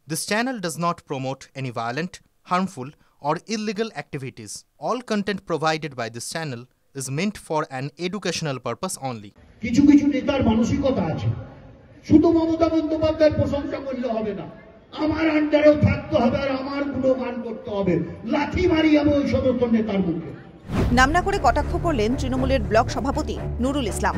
This channel does not promote any violent, harmful, or illegal activities. All content provided by this channel is meant for an educational purpose only. কিছু কিছু নেতার মানসিকতা আছে, শুধু মমতা বন্দ্যোপাধ্যায়ের প্রশংসা করলে হবে না, আমার আন্ডারেও থাকতে হবে আর আমার গুণগান করতে হবে। লাথি মারি আমি ওই সমস্ত নেতার মুখে। নাম না করে কটাক্ষ করলেন তৃণমূলের ব্লক সভাপতি নুরুল ইসলাম।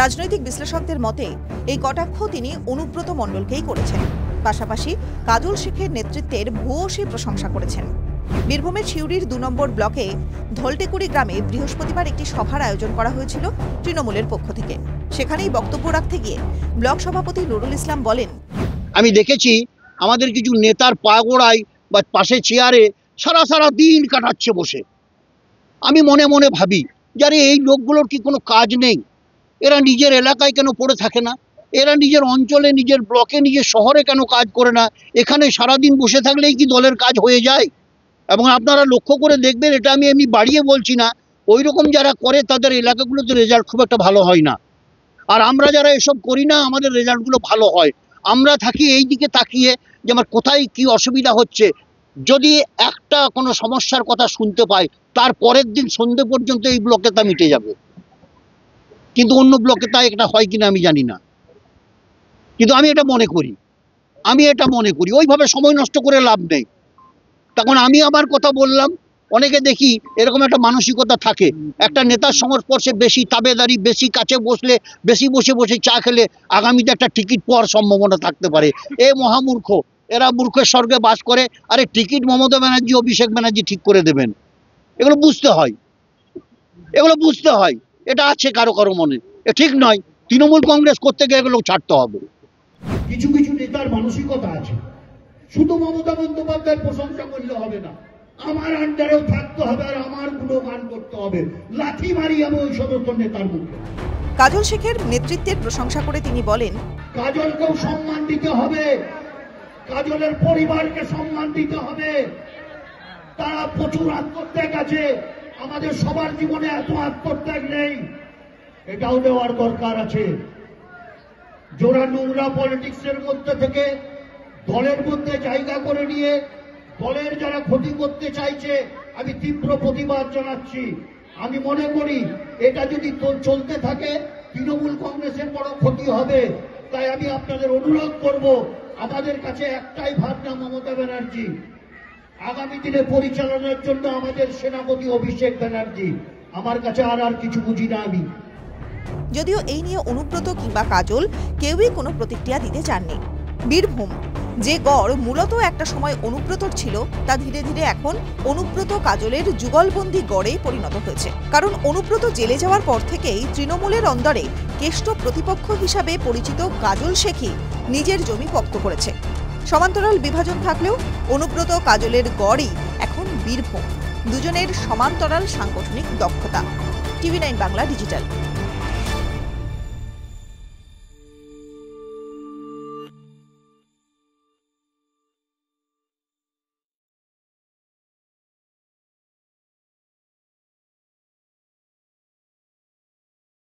রাজনৈতিক বিশ্লেষকদের মতে এই কটাক্ষ তিনি অনুব্রত মণ্ডলকেই করেছেন, পাশাপাশি কাজল শেখের নেতৃত্বের ভূয়সী প্রশংসা করেছেন। বীরভূমের সিউড়ির ২ নম্বর ব্লকে ধলটেকুড়ি গ্রামে বৃহস্পতিবার একটি সভার আয়োজন করা হয়েছিল তৃণমূলের পক্ষ থেকে। সেখানেই বক্তব্য রাখতে গিয়ে ব্লক সভাপতি নুরুল ইসলাম বলেন, আমি দেখেছি আমাদের কিছু নেতার পাগোড়ায় বা পাশে চেয়ারে সারা দিন কাটাচ্ছে বসে। আমি মনে মনে ভাবি, যারে এই লোকগুলোর কি কোনো কাজ নেই? এরা নিজের এলাকায় কেন পড়ে থাকে না? এরা নিজের অঞ্চলে, নিজের ব্লকে, নিজের শহরে কেন কাজ করে না? এখানে সারাদিন বসে থাকলেই কি দলের কাজ হয়ে যায়? এবং আপনারা লক্ষ্য করে দেখবেন, এটা আমি এমনি বাড়িয়ে বলছি না, ওই রকম যারা করে তাদের এলাকাগুলোতে রেজাল্ট খুব একটা ভালো হয় না। আর আমরা যারা এসব করি না, আমাদের রেজাল্টগুলো ভালো হয়। আমরা থাকি এই দিকে তাকিয়ে যে আমার কোথায় কি অসুবিধা হচ্ছে। যদি একটা কোনো সমস্যার কথা শুনতে পাই, তার পরের দিন সন্ধ্যে পর্যন্ত এই ব্লকে তা মিটে যাবে, কিন্তু অন্য ব্লকে তা এটা হয় কিনা আমি জানি না। কিন্তু আমি এটা মনে করি ওইভাবে সময় নষ্ট করে লাভ নেই। তখন আমি আমার কথা বললাম, অনেকে দেখি এরকম একটা মানসিকতা থাকে, একটা নেতার সংস্পর্শে বেশি তাবেদারি, বেশি কাছে বসলে, বেশি বসে চা খেলে আগামীতে একটা টিকিট পাওয়ার সম্ভাবনা থাকতে পারে। এ মহামূর্খ, এরা মূর্খের স্বর্গে বাস করে। আরে টিকিট মমতা ব্যানার্জি, অভিষেক ব্যানার্জি ঠিক করে দেবেন। এগুলো বুঝতে হয়, এটা আছে কারো মনে, এ ঠিক নয়। তৃণমূল কংগ্রেস করতে গিয়ে এগুলো ছাড়তে হবে। কিছু কিছু নেতার মানসিকতা আছে, শুধু মমতা বন্দ্যোপাধ্যায়ের প্রশংসা করলে হবে না, আমার আন্ডারেও থাকতে হবে আর আমার গুণগান করতে হবে। লাথি মারি আমি ওই সমস্ত নেতার মুখে। কাজল শেখের নেতৃত্বের প্রশংসা করে তিনি বলেন, কাজলকেও সম্মান দিতে হবে, কাজলের পরিবারকে সম্মান দিতে হবে। তারা প্রচুর আত্মত্যাগ আছে, আমাদের সবার জীবনে এত আত্মত্যাগ নেই, এটাও দেওয়ার দরকার আছে। জোড়া নোংরা পলিটিক্সের মধ্যে থেকে দলের মধ্যে জায়গা করে নিয়ে দলের যারা ক্ষতি করতে চাইছে, আমি তীব্র প্রতিবাদ জানাচ্ছি। আমি মনে করি এটা যদি চলতে থাকে তৃণমূল কংগ্রেসের বড় ক্ষতি হবে। তাই আমি আপনাদের অনুরোধ করব, আমাদের কাছে একটাই ভাবনা মমতা ব্যানার্জি, আগামী দিনে পরিচালনার জন্য আমাদের সেনাপতি অভিষেক ব্যানার্জি। আমার কাছে আর কিছু বুঝি না আমি। যদিও এই নিয়ে অনুব্রত কিংবা কাজল কেউই কোনো প্রতিক্রিয়া দিতে চাননি। বীরভূম যে গড় মূলত একটা সময় অনুব্রতর ছিল, তা ধীরে ধীরে এখন অনুব্রত কাজলের যুগলবন্দি গড়ে পরিণত হয়েছে। কারণ অনুব্রত জেলে যাওয়ার পর থেকেই তৃণমূলের অন্দরে কেষ্ট প্রতিপক্ষ হিসাবে পরিচিত কাজল শেখই নিজের জমি পোক্ত করেছে। সমান্তরাল বিভাজন থাকলেও অনুব্রত কাজলের গড়ই এখন বীরভূম, দুজনের সমান্তরাল সাংগঠনিক দক্ষতা। টিভি9 বাংলা ডিজিটাল।